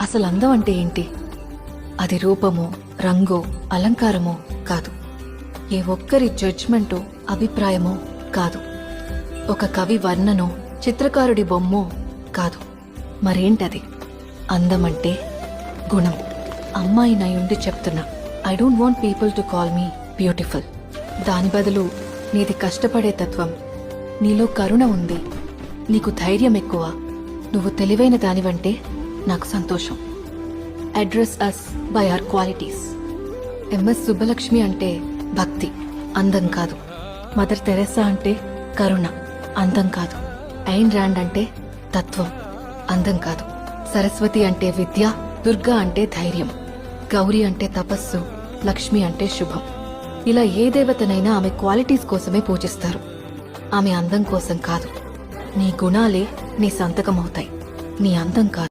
అసలు అందం అంటే ఏంటి? అది రూపమో, రంగో, అలంకారమో కాదు. ఏ ఒక్కరి జడ్జ్మెంటో, అభిప్రాయమో కాదు. ఒక కవి వర్ణనో, చిత్రకారుడి బొమ్మో కాదు. మరేంటది? అందమంటే గుణం. అమ్మాయి నయుండి చెప్తున్నా, I don't want people to call me beautiful. దాని బదులు నీది కష్టపడే తత్వం, నీలో కరుణ ఉంది, నీకు ధైర్యం ఎక్కువ, నువ్వు తెలివైన దానివంటే నాకు సంతోషం. Address us by our qualities. M S Subbalakshmi అంటే భక్తి, అందం కాదు. మదర్ తెరెసా అంటే కరుణ, అందం కాదు. ఐన్ ర్యాండ్ అంటే తత్వం, అందం కాదు. సరస్వతి అంటే విద్య, దుర్గా అంటే ధైర్యం, గౌరీ అంటే తపస్సు, లక్ష్మి అంటే శుభం. ఇలా ఏ దేవతనైనా ఆమె క్వాలిటీస్ కోసమే పూజిస్తారు. ఆమె అందం కోసం కాదు. నీ గుణాలే నీ సంతకమవుతాయి, నీ అందం కాదు.